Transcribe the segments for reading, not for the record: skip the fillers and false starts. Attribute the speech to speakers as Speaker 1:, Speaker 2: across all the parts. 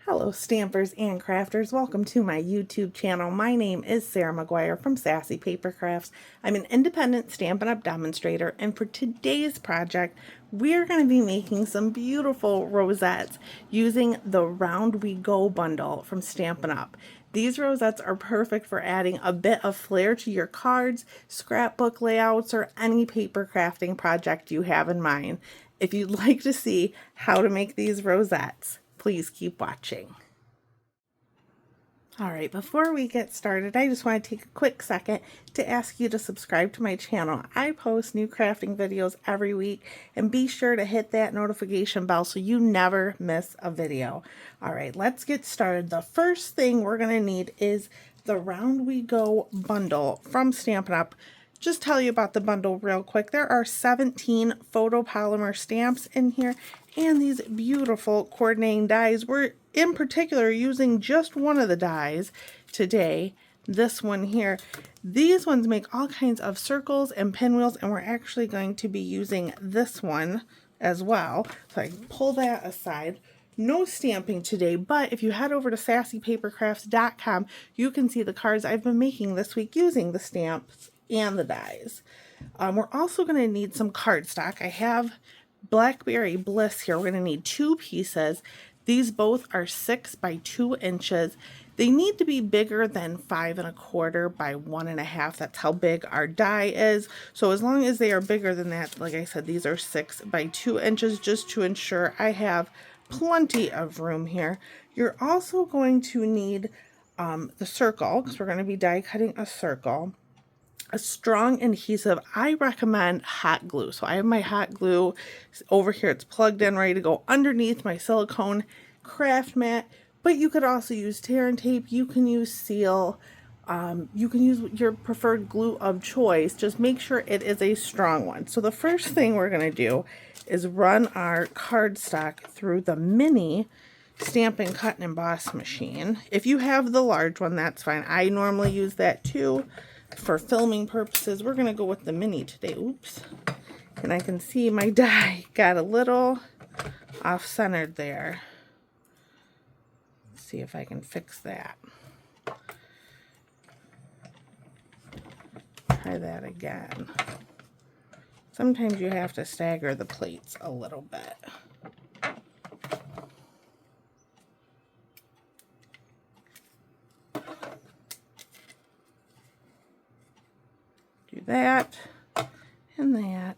Speaker 1: Hello stampers and crafters, welcome to my YouTube channel. My name is Sarah McGuire from Sassy Paper Crafts. I'm an independent Stampin' Up! Demonstrator, and for today's project we're going to be making some beautiful rosettes using the Round We Go bundle from Stampin' Up! These rosettes are perfect for adding a bit of flair to your cards, scrapbook layouts, or any paper crafting project you have in mind. If you'd like to see how to make these rosettes, please keep watching. Alright, before we get started, I just want to take a quick second to ask you to subscribe to my channel. I post new crafting videos every week, and be sure to hit that notification bell so you never miss a video. Alright, let's get started. The first thing we're going to need is the Round We Go bundle from Stampin' Up! Just tell you about the bundle real quick. There are 17 photopolymer stamps in here and these beautiful coordinating dies. We're in particular using just one of the dies today, this one here. These ones make all kinds of circles and pinwheels, and we're actually going to be using this one as well. So I can pull that aside. No stamping today, but if you head over to sassypapercrafts.com, you can see the cards I've been making this week using the stamps and the dies. We're also going to need some cardstock. I have Blackberry Bliss here. We're going to need 2 pieces. These both are 6 by 2 inches. They need to be bigger than 5 1/4 by 1 1/2. That's how big our die is. So as long as they are bigger than that, like I said, these are 6 by 2 inches, just to ensure I have plenty of room here. You're also going to need the circle, because we're going to be die cutting a circle. A strong adhesive. I recommend hot glue. So I have my hot glue over here. It's plugged in, ready to go underneath my silicone craft mat. But you could also use tear and tape. You can use seal. You can use your preferred glue of choice. Just make sure it is a strong one. So the first thing we're going to do is run our cardstock through the mini Stampin' Cut and Emboss machine. If you have the large one, that's fine. I normally use that too. For filming purposes, we're going to go with the mini today. Oops. And I can see my die got a little off-centered there. Let's see if I can fix that. Try that again. Sometimes you have to stagger the plates a little bit. Do that and that.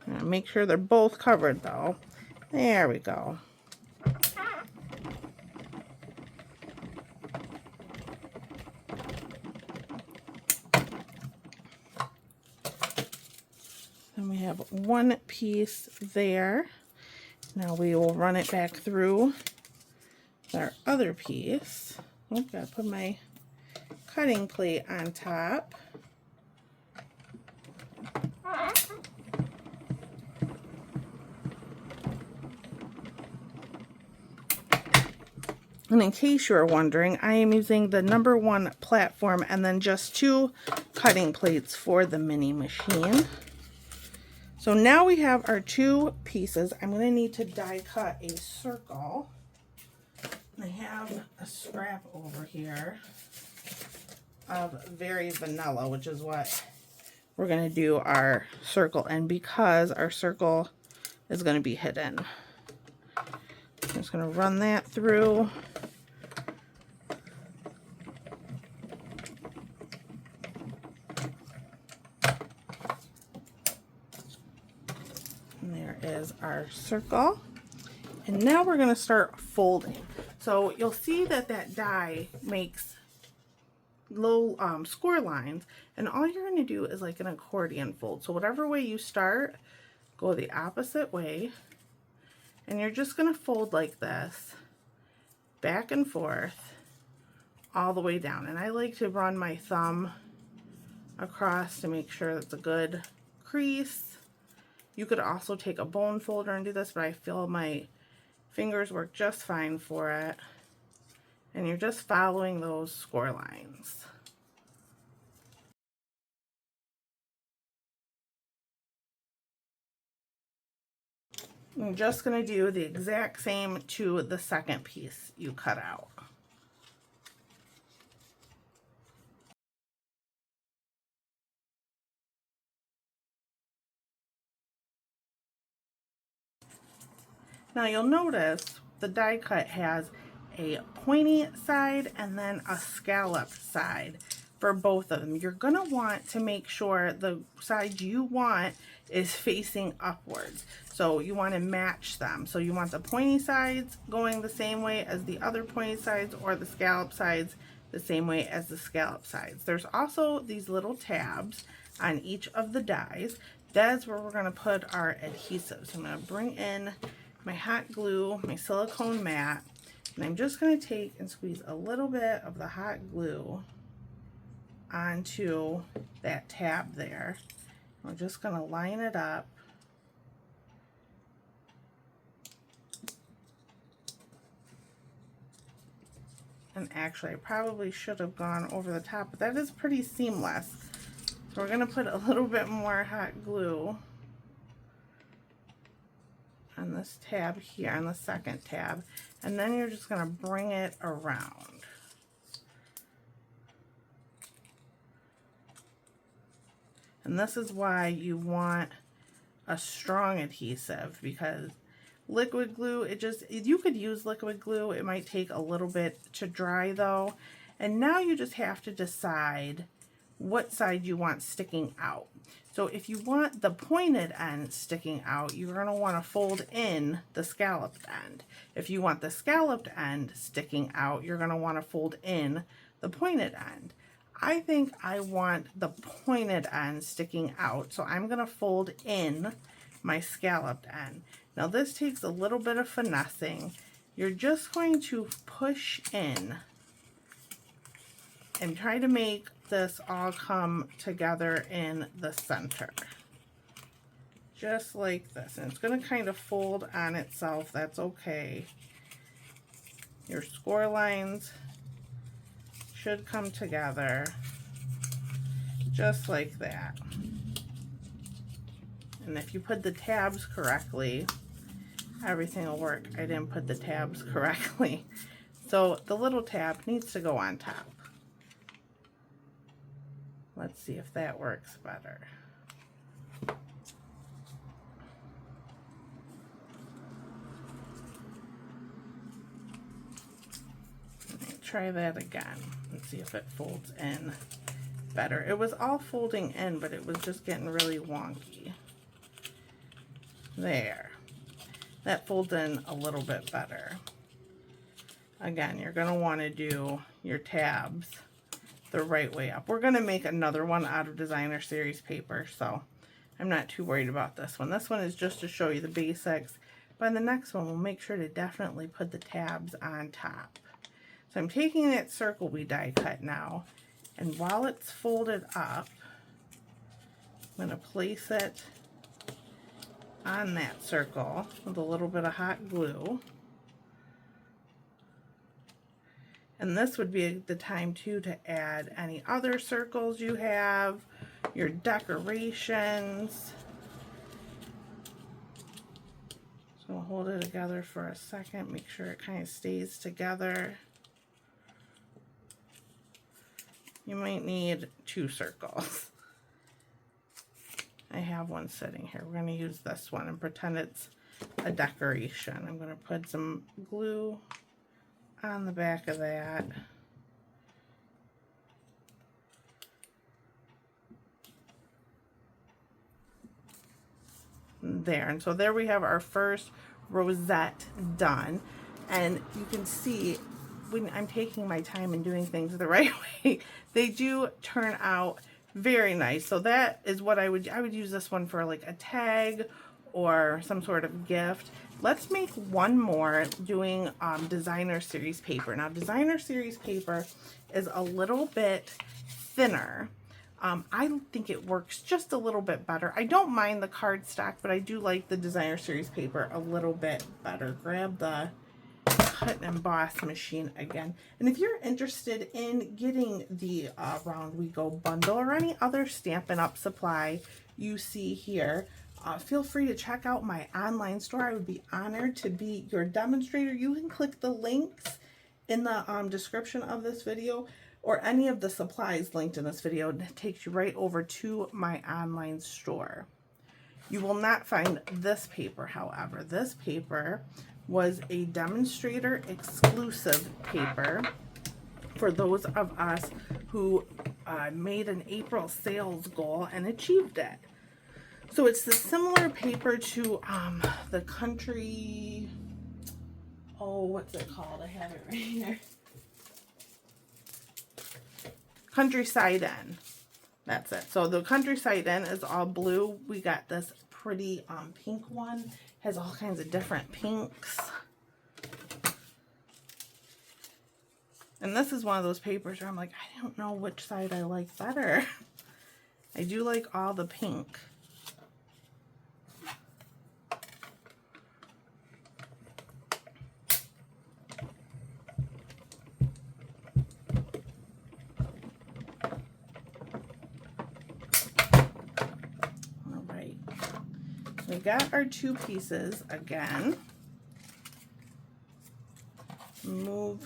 Speaker 1: Now make sure they're both covered though. There we go. And we have one piece there. Now we will run it back through our other piece. Oh, gotta put my cutting plate on top. And in case you're wondering, I am using the #1 platform and then just 2 cutting plates for the mini machine. So now we have our 2 pieces. I'm going to need to die cut a circle. I have a scrap over here of Very Vanilla, which is what we're going to do our circle in, because our circle is going to be hidden. I'm just going to run that through. And there is our circle. And now we're going to start folding. So you'll see that that die makes little score lines, and all you're going to do is like an accordion fold. So whatever way you start, go the opposite way, and you're just going to fold like this, back and forth, all the way down. And I like to run my thumb across to make sure that's a good crease. You could also take a bone folder and do this, but I feel my fingers work just fine for it. And you're just following those score lines. I'm just going to do the exact same to the second piece you cut out. Now you'll notice the die cut has a pointy side and then a scalloped side for both of them. You're going to want to make sure the side you want is facing upwards. So you want to match them. So you want the pointy sides going the same way as the other pointy sides, or the scallop sides the same way as the scallop sides. There's also these little tabs on each of the dies. That's where we're going to put our adhesives. So I'm going to bring in my hot glue, my silicone mat, and I'm just going to take and squeeze a little bit of the hot glue onto that tab there. We're just going to line it up. And actually, I probably should have gone over the top, but that is pretty seamless. So we're going to put a little bit more hot glue on this tab here, on the second tab, and then you're just going to bring it around. And this is why you want a strong adhesive, because liquid glue, you could use liquid glue, it might take a little bit to dry though. And now you just have to decide what side you want sticking out. So if you want the pointed end sticking out, you're going to want to fold in the scalloped end. If you want the scalloped end sticking out, you're going to want to fold in the pointed end. I think I want the pointed end sticking out, so I'm going to fold in my scalloped end. Now this takes a little bit of finessing. You're just going to push in and try to make this all come together in the center. Just like this. And it's going to kind of fold on itself. That's okay. Your score lines should come together just like that. And if you put the tabs correctly, everything will work. I didn't put the tabs correctly. So the little tab needs to go on top. Let's see if that works better. Try that again and see if it folds in better. It was all folding in, but it was just getting really wonky. There. That folds in a little bit better. Again, you're going to want to do your tabs the right way up. We're going to make another one out of designer series paper, so I'm not too worried about this one. This one is just to show you the basics, but the next one we'll make sure to definitely put the tabs on top. So I'm taking that circle we die cut now, and while it's folded up, I'm going to place it on that circle with a little bit of hot glue. And this would be the time too to add any other circles you have, your decorations. So we'll hold it together for a second, make sure it kind of stays together. You might need 2 circles. I have one sitting here. We're going to use this one and pretend it's a decoration. I'm going to put some glue on the back of that. There, and so there we have our first rosette done. And you can see when I'm taking my time and doing things the right way, they do turn out very nice. So that is what I would use this one for, like a tag or some sort of gift. Let's make one more doing designer series paper. Now designer series paper is a little bit thinner. I think it works just a little bit better. I don't mind the cardstock, but I do like the designer series paper a little bit better. Grab the cut and emboss machine again. And if you're interested in getting the Round We Go bundle or any other Stampin' Up supply you see here, feel free to check out my online store. I would be honored to be your demonstrator. You can click the links in the description of this video, or any of the supplies linked in this video. It takes you right over to my online store. You will not find this paper, however. This paper was a demonstrator exclusive paper for those of us who made an April sales goal and achieved it. So it's the similar paper to the country, oh, what's it called? I have it right here. Countryside Inn. That's it. So the Countryside Inn is all blue. We got this pretty pink one. Has all kinds of different pinks. And this is one of those papers where I'm like, I don't know which side I like better. I do like all the pink. We got our 2 pieces again. Move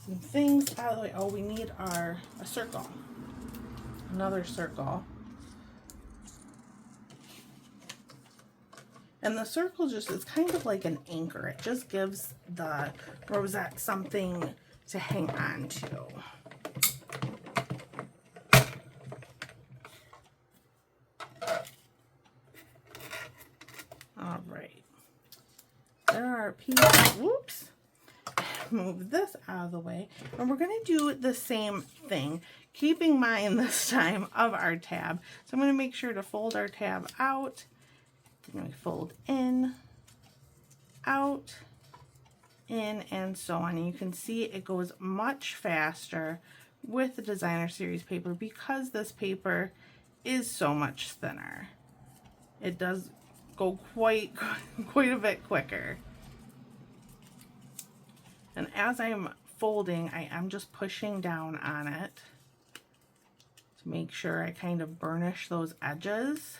Speaker 1: some things out of the way. Oh, we need a circle. Another circle. And the circle just is kind of like an anchor. It just gives the rosette something to hang on to. Alright, there are pieces, whoops, move this out of the way, and we're going to do the same thing, keeping mind this time of our tab. So I'm going to make sure to fold our tab out, I'm going to fold in, out, in, and so on. And you can see it goes much faster with the Designer Series paper because this paper is so much thinner. It does go quite a bit quicker. And as I'm folding, I am just pushing down on it to make sure I kind of burnish those edges.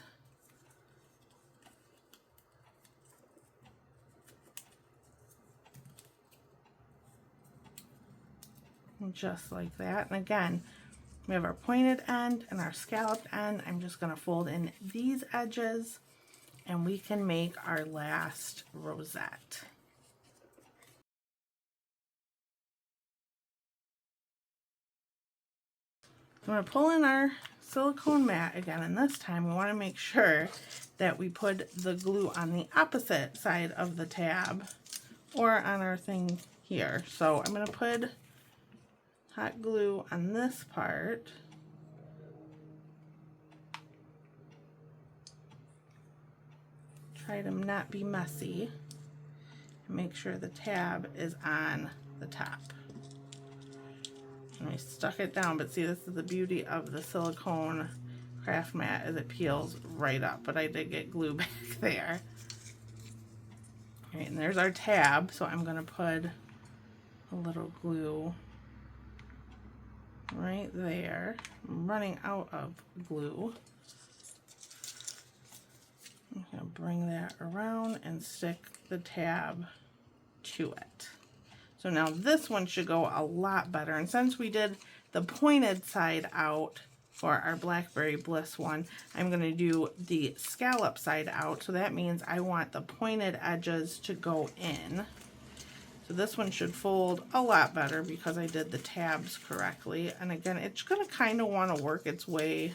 Speaker 1: And just like that. And again, we have our pointed end and our scalloped end. I'm just going to fold in these edges, and we can make our last rosette. I'm going to pull in our silicone mat again, and this time we want to make sure that we put the glue on the opposite side of the tab or on our thing here. So I'm going to put hot glue on this part. Try to not be messy, and make sure the tab is on the top. And I stuck it down, but see, this is the beauty of the silicone craft mat, is it peels right up, but I did get glue back there. All right, and there's our tab, so I'm going to put a little glue right there. I'm running out of glue. I'm going to bring that around and stick the tab to it. So now this one should go a lot better. And since we did the pointed side out for our Blackberry Bliss one, I'm going to do the scallop side out. So that means I want the pointed edges to go in. So this one should fold a lot better because I did the tabs correctly. And again, it's going to kind of want to work its way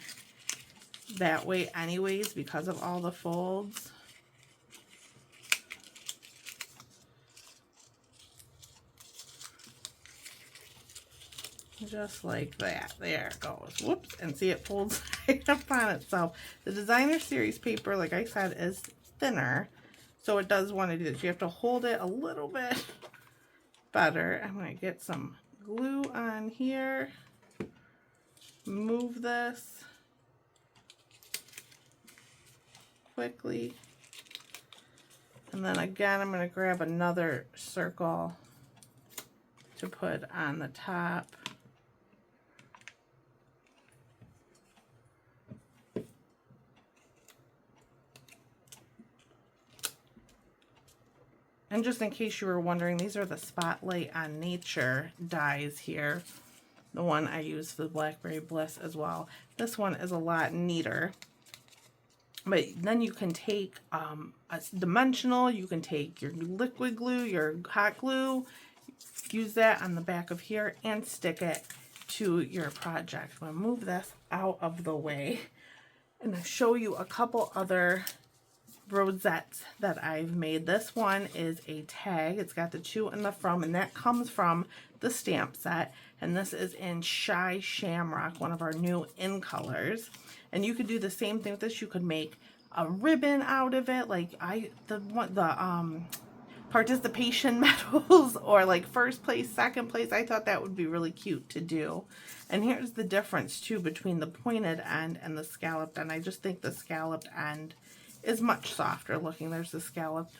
Speaker 1: that way anyways because of all the folds. Just like that. There it goes. Whoops. And see, it folds right up on itself. The Designer Series paper, like I said, is thinner, so it does want to do this. You have to hold it a little bit better. I'm going to get some glue on here, move this quickly, and then again I'm going to grab another circle to put on the top. And just in case you were wondering, these are the Spotlight on Nature dies here. The one I use for the Blackberry Bliss as well. This one is a lot neater. But then you can take a dimensional, you can take your liquid glue, your hot glue, use that on the back of here and stick it to your project. I'm going to move this out of the way and I'll show you a couple other rosettes that I've made. This one is a tag. It's got the to and the from, and that comes from the stamp set. And this is in Shy Shamrock, one of our new in colors. And you could do the same thing with this. You could make a ribbon out of it, like the participation medals, or like first place, second place. I thought that would be really cute to do. And here's the difference too between the pointed end and the scalloped end. I just think the scalloped end is much softer looking. There's the scalloped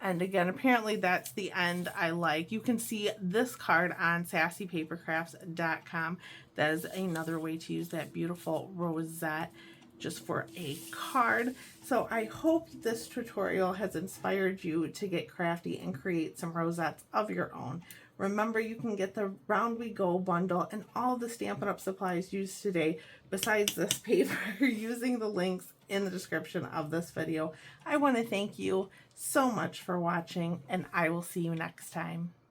Speaker 1: end again. Apparently that's the end I like. You can see this card on sassypapercrafts.com. That is another way to use that beautiful rosette just for a card. So I hope this tutorial has inspired you to get crafty and create some rosettes of your own. Remember, you can get the Round We Go bundle and all the Stampin' Up! Supplies used today, besides this paper, using the links in the description of this video. I want to thank you so much for watching, and I will see you next time.